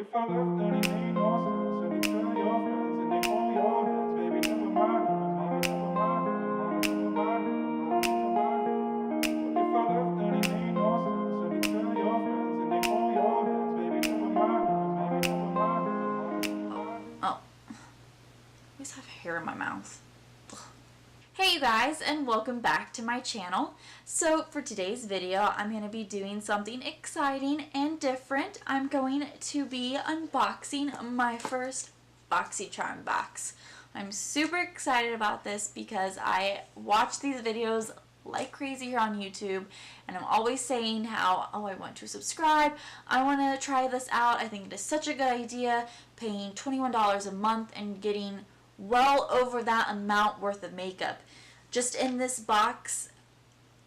if I left, then it made no sense. And you tell your friends and they hold your hands, baby, never mind, never mind, never mind, never mind, never mind, never mind. If I left, then it made no sense. And you tell your friends and they hold your hands, baby, never mind, never mind, never mind, never mind. Oh, I always have hair in my mouth. Ugh. Hey you guys, and welcome back to my channel. So for today's video, I'm going to be doing something exciting and different. I'm going to be unboxing my first BoxyCharm box. I'm super excited about this because I watch these videos like crazy here on YouTube, and I'm always saying how, oh, I want to subscribe, I want to try this out, I think it is such a good idea, paying $21 a month and getting well over that amount worth of makeup. Just in this box,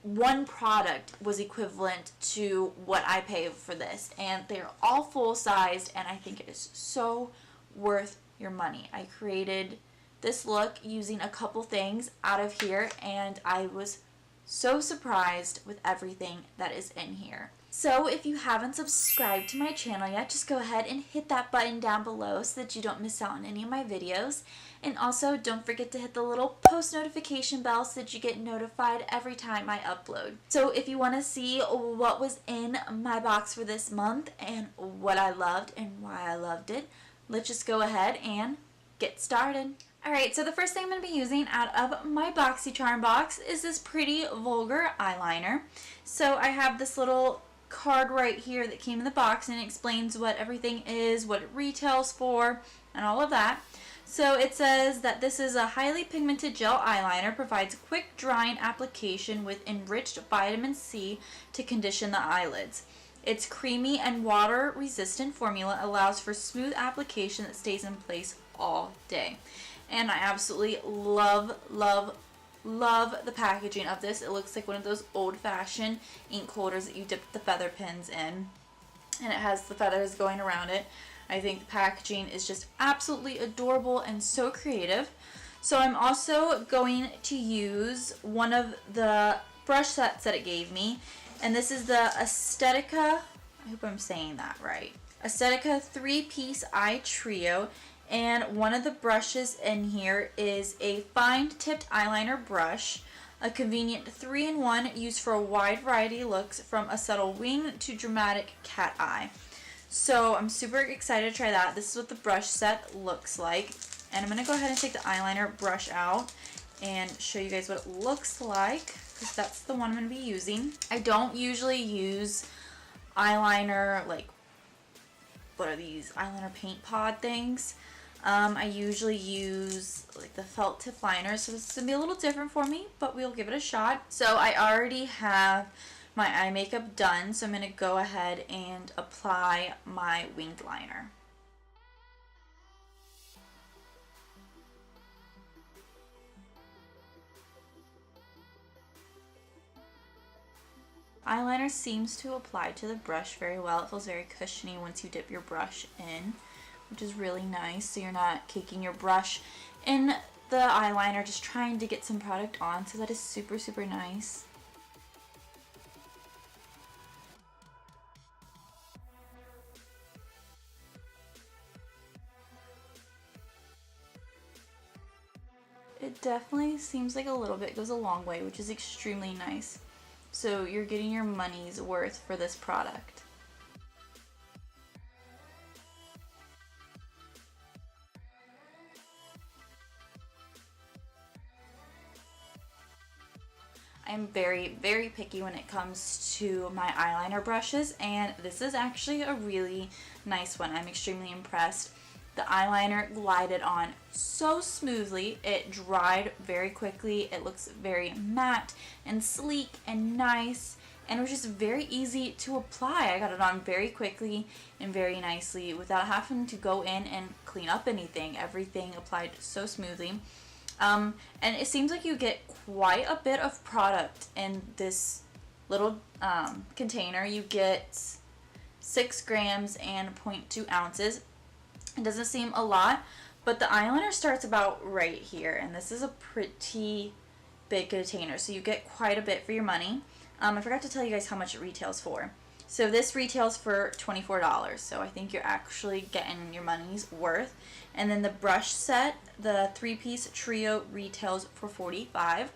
one product was equivalent to what I pay for this, and they're all full sized, and I think it is so worth your money. I created this look using a couple things out of here, and I was so surprised with everything that is in here. So if you haven't subscribed to my channel yet, just go ahead and hit that button down below so that you don't miss out on any of my videos. And also don't forget to hit the little post notification bell so that you get notified every time I upload. So if you want to see what was in my box for this month and what I loved and why I loved it, let's just go ahead and get started. Alright, so the first thing I'm going to be using out of my BoxyCharm box is this pretty Vulgar eyeliner. So I have this little card right here that came in the box, and it explains what everything is, what it retails for, and all of that. So it says that this is a highly pigmented gel eyeliner, provides quick drying application with enriched vitamin C to condition the eyelids. Its creamy and water resistant formula allows for smooth application that stays in place all day. And I absolutely love the packaging of this. It looks like one of those old-fashioned ink holders that you dip the feather pins in, and it has the feathers going around it. I think the packaging is just absolutely adorable and so creative. So I'm also going to use one of the brush sets that it gave me, and this is the Aesthetica, I hope I'm saying that right, Aesthetica 3-piece eye trio. And one of the brushes in here is a fine-tipped eyeliner brush, a convenient 3-in-1 used for a wide variety of looks from a subtle wing to dramatic cat eye. So I'm super excited to try that. This is what the brush set looks like. And I'm going to go ahead and take the eyeliner brush out and show you guys what it looks like, because that's the one I'm going to be using. I don't usually use eyeliner, like, what are these, eyeliner paint pod things. I usually use like the felt tip liner, so this is going to be a little different for me, but we'll give it a shot. So I already have my eye makeup done, so I'm going to go ahead and apply my winged liner. Eyeliner seems to apply to the brush very well. It feels very cushiony once you dip your brush in, which is really nice, so you're not caking your brush in the eyeliner just trying to get some product on, so that is super nice. It definitely seems like a little bit goes a long way, which is extremely nice. So you're getting your money's worth for this product. I'm very picky when it comes to my eyeliner brushes, and this is actually a really nice one. I'm extremely impressed. The eyeliner glided on so smoothly. It dried very quickly. It looks very matte and sleek and nice, and it was just very easy to apply. I got it on very quickly and very nicely without having to go in and clean up anything. Everything applied so smoothly. And it seems like you get quite a bit of product in this little container. You get 6 grams and 0.2 ounces. It doesn't seem a lot, but the eyeliner starts about right here, and this is a pretty big container, so you get quite a bit for your money. I forgot to tell you guys how much it retails for. So this retails for $24. So I think you're actually getting your money's worth. And then the brush set, the 3-piece trio, retails for $45.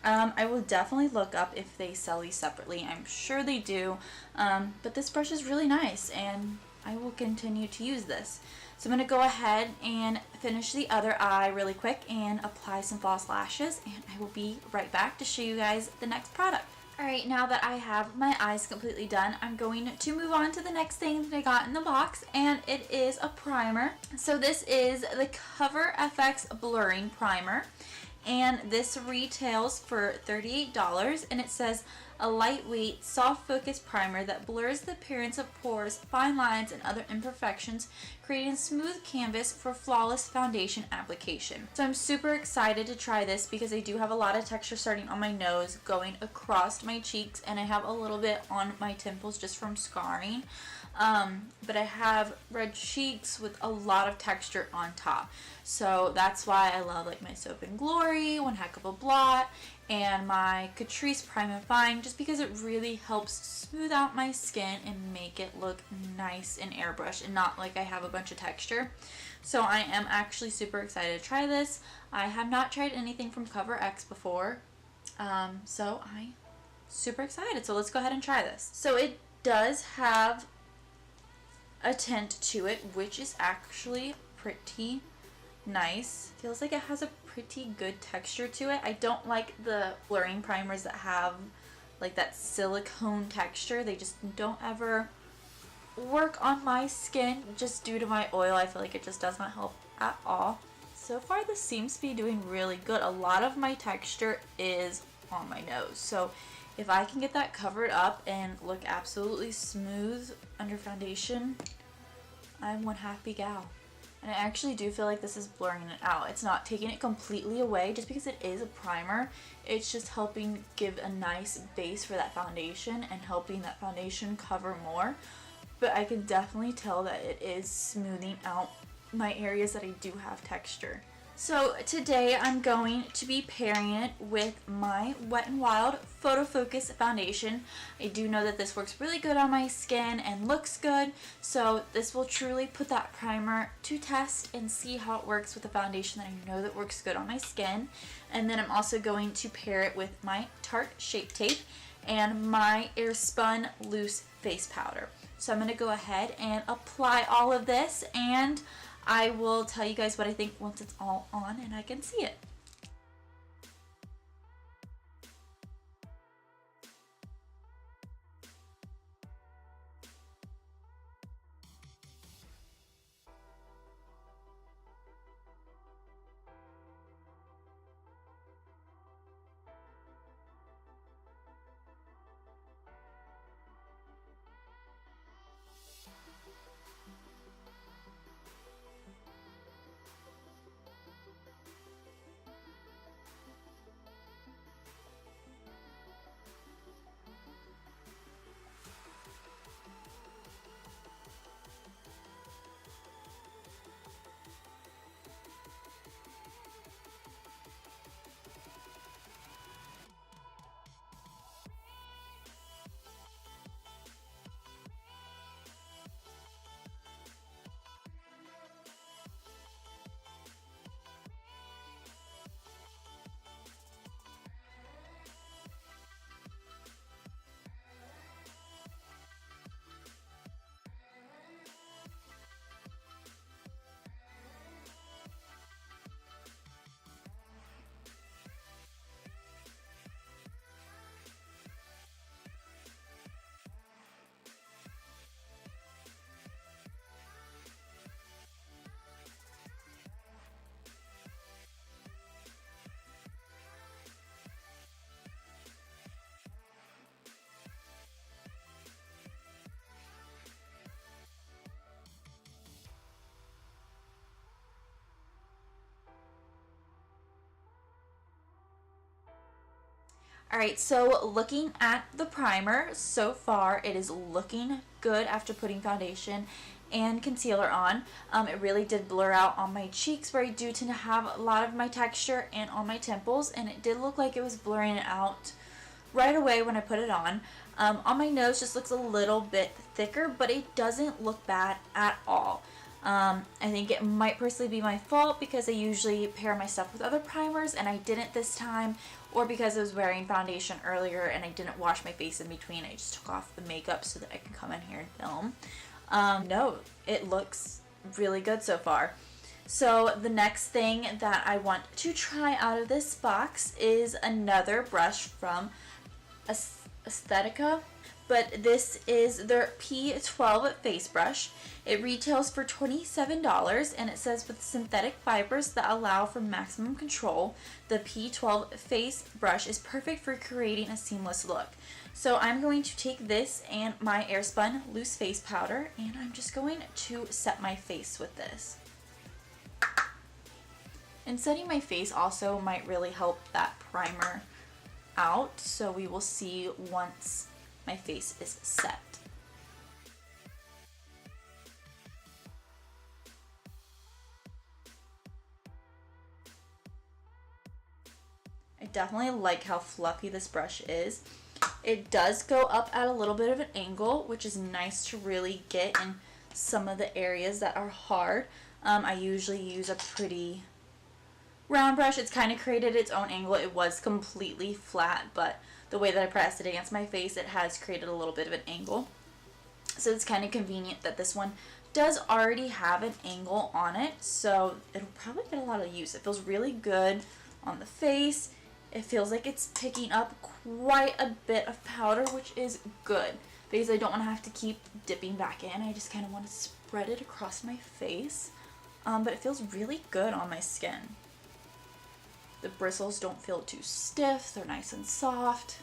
I will definitely look up if they sell these separately. I'm sure they do. But this brush is really nice and I will continue to use this. So I'm going to go ahead and finish the other eye really quick and apply some false lashes, and I will be right back to show you guys the next product. Alright, now that I have my eyes completely done, I'm going to move on to the next thing that I got in the box, and it is a primer. So this is the Cover FX Blurring Primer, and this retails for $38, and it says a lightweight, soft focus primer that blurs the appearance of pores, fine lines, and other imperfections, creating a smooth canvas for flawless foundation application. So I'm super excited to try this because I do have a lot of texture starting on my nose, going across my cheeks, and I have a little bit on my temples just from scarring. But I have red cheeks with a lot of texture on top. So that's why I love like my Soap and Glory, One Heck of a Blot, and my Catrice Prime and Fine, just because it really helps smooth out my skin and make it look nice and airbrushed and not like I have a bunch of texture. So I am actually super excited to try this. I have not tried anything from Cover X before, so I'm super excited. So let's go ahead and try this. So it does have a tint to it, which is actually pretty nice. Feels like it has a pretty good texture to it. I don't like the blurring primers that have like that silicone texture. They just don't ever work on my skin just due to my oil. I feel like it just does not help at all. So far this seems to be doing really good. A lot of my texture is on my nose, so if I can get that covered up and look absolutely smooth under foundation, I'm one happy gal. And I actually do feel like this is blurring it out. It's not taking it completely away just because it is a primer. It's just helping give a nice base for that foundation and helping that foundation cover more. But I can definitely tell that it is smoothing out my areas that I do have texture. So today I'm going to be pairing it with my Wet n Wild Photo Focus foundation. I do know that this works really good on my skin and looks good, so this will truly put that primer to test and see how it works with the foundation that I know that works good on my skin. And then I'm also going to pair it with my Tarte Shape Tape and my Airspun Loose Face Powder. So I'm going to go ahead and apply all of this, and I will tell you guys what I think once it's all on and I can see it. Alright, so looking at the primer, so far it is looking good after putting foundation and concealer on. It really did blur out on my cheeks where I do tend to have a lot of my texture, and on my temples, and it did look like it was blurring it out right away when I put it on. On my nose just looks a little bit thicker, but it doesn't look bad at all. I think it might personally be my fault because I usually pair my stuff with other primers and I didn't this time, or because I was wearing foundation earlier and I didn't wash my face in between. I just took off the makeup so that I can come in here and film. No, it looks really good so far. So the next thing that I want to try out of this box is another brush from Aesthetica, but this is their P12 face brush. It retails for $27 and it says with synthetic fibers that allow for maximum control, the P12 face brush is perfect for creating a seamless look. So I'm going to take this and my Airspun loose face powder and I'm just going to set my face with this. And setting my face also might really help that primer out, so we will see once my face is set. I definitely like how fluffy this brush is. It does go up at a little bit of an angle, which is nice to really get in some of the areas that are hard. I usually use a pretty round brush. It's kind of created its own angle. It was completely flat, but the way that I pressed it against my face, it has created a little bit of an angle. So it's kind of convenient that this one does already have an angle on it, so it'll probably get a lot of use. It feels really good on the face. It feels like it's picking up quite a bit of powder, which is good because I don't want to have to keep dipping back in. I just kind of want to spread it across my face, but it feels really good on my skin. The bristles don't feel too stiff, they're nice and soft.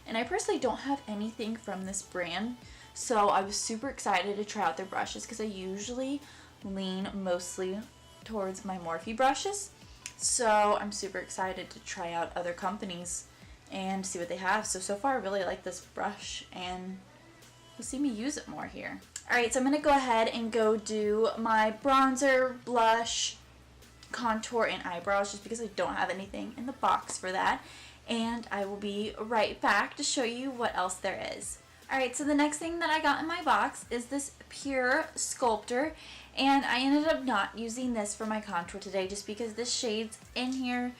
And I personally don't have anything from this brand, so I was super excited to try out their brushes because I usually lean mostly towards my Morphe brushes. So I'm super excited to try out other companies and see what they have. So far I really like this brush and you'll see me use it more here. Alright, so I'm going to go ahead and go do my bronzer, blush, contour, and eyebrows just because I don't have anything in the box for that. And I will be right back to show you what else there is. Alright, so the next thing that I got in my box is this Pur Sculptor, and I ended up not using this for my contour today just because the shades in here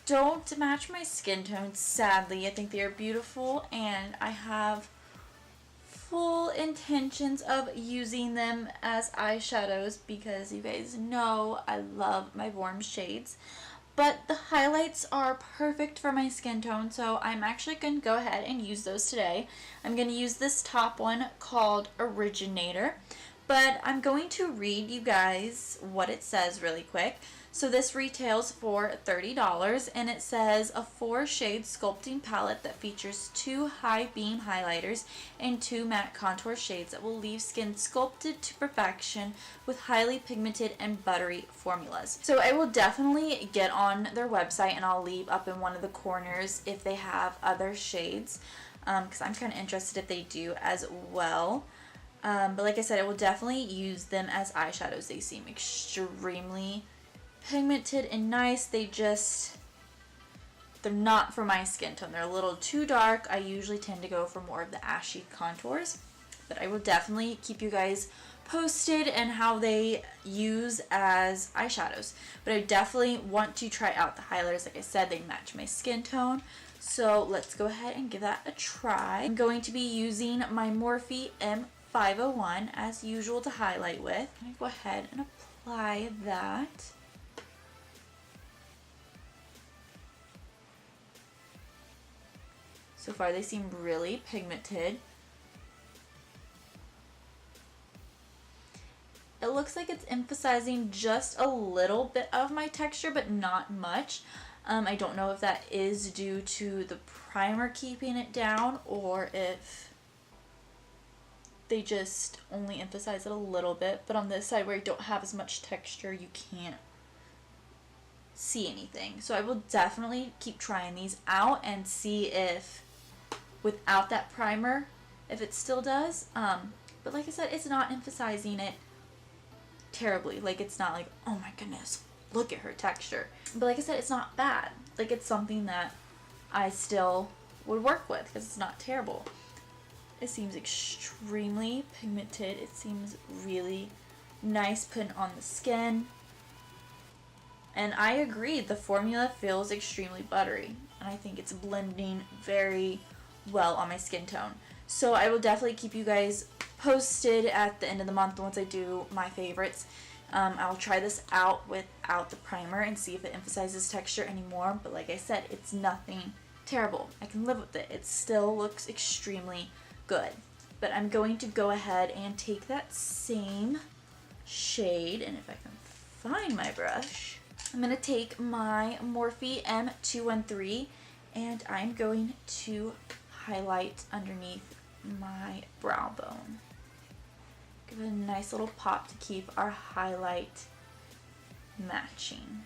don't match my skin tone, sadly. I think they are beautiful and I have full intentions of using them as eyeshadows because you guys know I love my warm shades. But the highlights are perfect for my skin tone, so I'm actually going to go ahead and use those today. I'm going to use this top one called Originator, but I'm going to read you guys what it says really quick. So this retails for $30 and it says a 4-shade sculpting palette that features 2 high beam highlighters and 2 matte contour shades that will leave skin sculpted to perfection with highly pigmented and buttery formulas. So I will definitely get on their website and I'll leave up in one of the corners if they have other shades because I'm kind of interested if they do as well. But like I said, I will definitely use them as eyeshadows. They seem extremely pigmented and nice. They're not for my skin tone. They're a little too dark. I usually tend to go for more of the ashy contours, but I will definitely keep you guys posted and how they use as eyeshadows. But I definitely want to try out the highlighters. Like I said, they match my skin tone, so let's go ahead and give that a try. I'm going to be using my Morphe M501 as usual to highlight with. I'm going to go ahead and apply that. So far they seem really pigmented. It looks like it's emphasizing just a little bit of my texture, but not much. I don't know if that is due to the primer keeping it down or if they just only emphasize it a little bit. But on this side where I don't have as much texture, you can't see anything. So I will definitely keep trying these out and see if without that primer, if it still does. But like I said, it's not emphasizing it terribly. Like, it's not like, oh my goodness, look at her texture. But like I said, it's not bad. Like, it's something that I still would work with because it's not terrible. It seems extremely pigmented. It seems really nice putting on the skin. And I agree, the formula feels extremely buttery. And I think it's blending very well on my skin tone. So I will definitely keep you guys posted at the end of the month once I do my favorites. I'll try this out without the primer and see if it emphasizes texture anymore. But like I said, it's nothing terrible. I can live with it. It still looks extremely good. But I'm going to go ahead and take that same shade, and if I can find my brush, I'm going to take my Morphe M213 and I'm going to highlight underneath my brow bone. Give it a nice little pop to keep our highlight matching.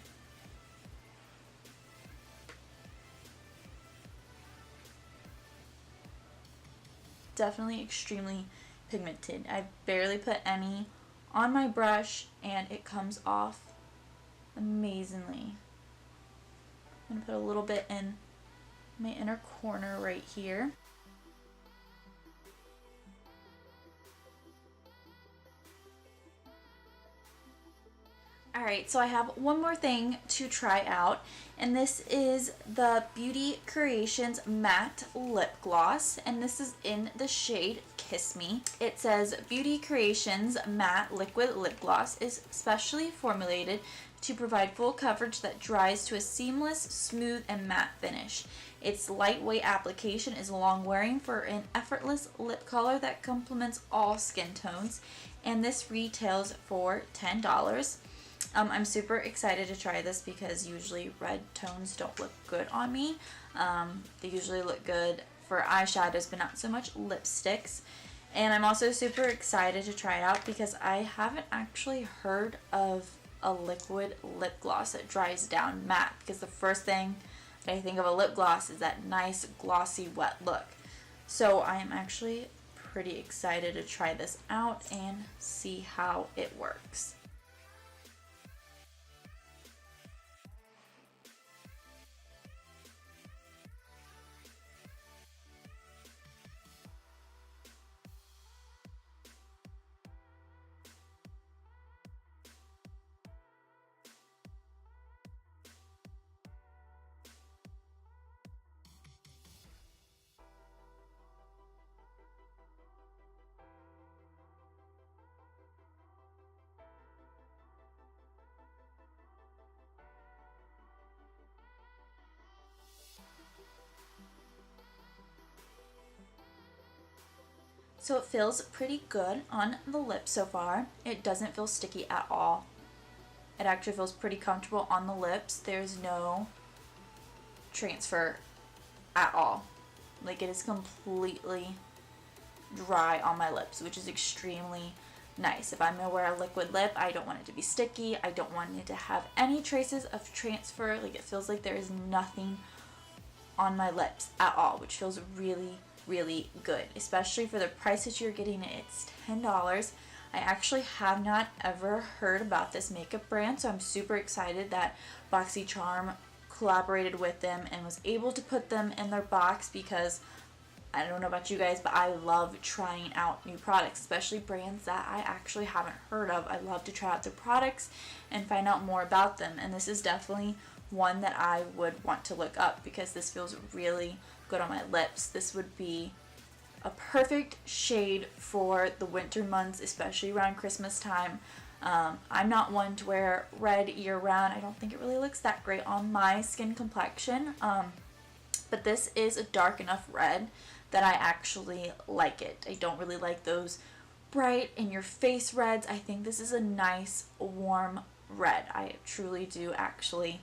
Definitely extremely pigmented. I barely put any on my brush and it comes off amazingly. I'm going to put a little bit in my inner corner right here. Alright, so I have one more thing to try out, and this is the Beauty Creations Matte Lip Gloss, and this is in the shade Kiss Me. It says Beauty Creations Matte Liquid Lip Gloss is specially formulated to provide full coverage that dries to a seamless, smooth, and matte finish. Its lightweight application is long-wearing for an effortless lip color that complements all skin tones, and this retails for $10. I'm super excited to try this because usually red tones don't look good on me. They usually look good for eyeshadows, but not so much lipsticks. And I'm also super excited to try it out because I haven't actually heard of a liquid lip gloss that dries down matte, because the first thing that I think of a lip gloss is that nice glossy wet look. So I am actually pretty excited to try this out and see how it works. So it feels pretty good on the lips so far. It doesn't feel sticky at all. It actually feels pretty comfortable on the lips. There's no transfer at all. Like, it is completely dry on my lips, which is extremely nice. If I'm gonna wear a liquid lip, I don't want it to be sticky. I don't want it to have any traces of transfer. Like, it feels like there is nothing on my lips at all, which feels really good, especially for the price that you're getting it. It's $10. I actually have not ever heard about this makeup brand, so I'm super excited that BoxyCharm collaborated with them and was able to put them in their box, because I don't know about you guys, but I love trying out new products, especially brands that I actually haven't heard of. I love to try out their products and find out more about them, and this is definitely one that I would want to look up because this feels really good on my lips. This would be a perfect shade for the winter months, especially around Christmas time. I'm not one to wear red year-round. I don't think it really looks that great on my skin complexion, but this is a dark enough red that I actually like it. I don't really like those bright in-your-face reds. I think this is a nice warm red. I truly do actually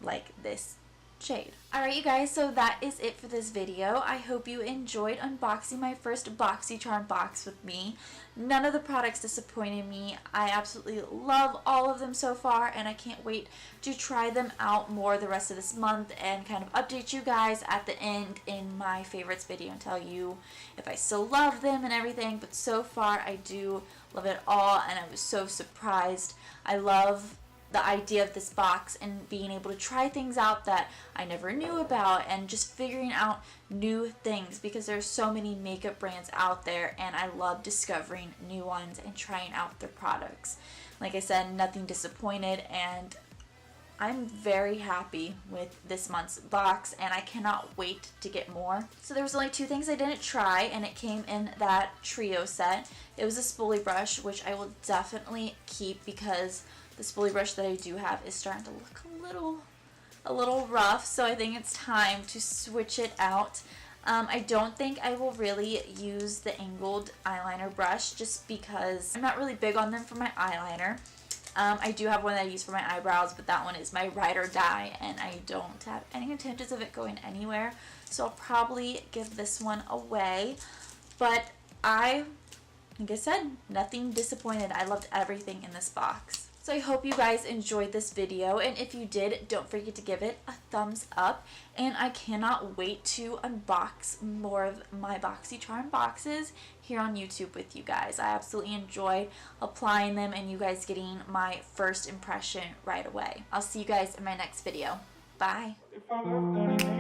like this shade. Alright you guys, so that is it for this video. I hope you enjoyed unboxing my first BoxyCharm box with me. None of the products disappointed me. I absolutely love all of them so far, and I can't wait to try them out more the rest of this month and kind of update you guys at the end in my favorites video and tell you if I still love them and everything. But so far I do love it all, and I was so surprised. I love the idea of this box and being able to try things out that I never knew about, and just figuring out new things, because there's so many makeup brands out there and I love discovering new ones and trying out their products. Like I said, nothing disappointed, and I'm very happy with this month's box and I cannot wait to get more. So there was only 2 things I didn't try, and it came in that trio set. It was a spoolie brush, which I will definitely keep because the spoolie brush that I do have is starting to look a little rough, so I think it's time to switch it out. I don't think I will really use the angled eyeliner brush just because I'm not really big on them for my eyeliner. I do have one that I use for my eyebrows, but that one is my ride or die, and I don't have any intentions of it going anywhere, so I'll probably give this one away. But like I said, nothing disappointed. I loved everything in this box. So I hope you guys enjoyed this video, and if you did, don't forget to give it a thumbs up, and I cannot wait to unbox more of my BoxyCharm boxes here on YouTube with you guys. I absolutely enjoyed applying them and you guys getting my first impression right away. I'll see you guys in my next video. Bye. If I left, then it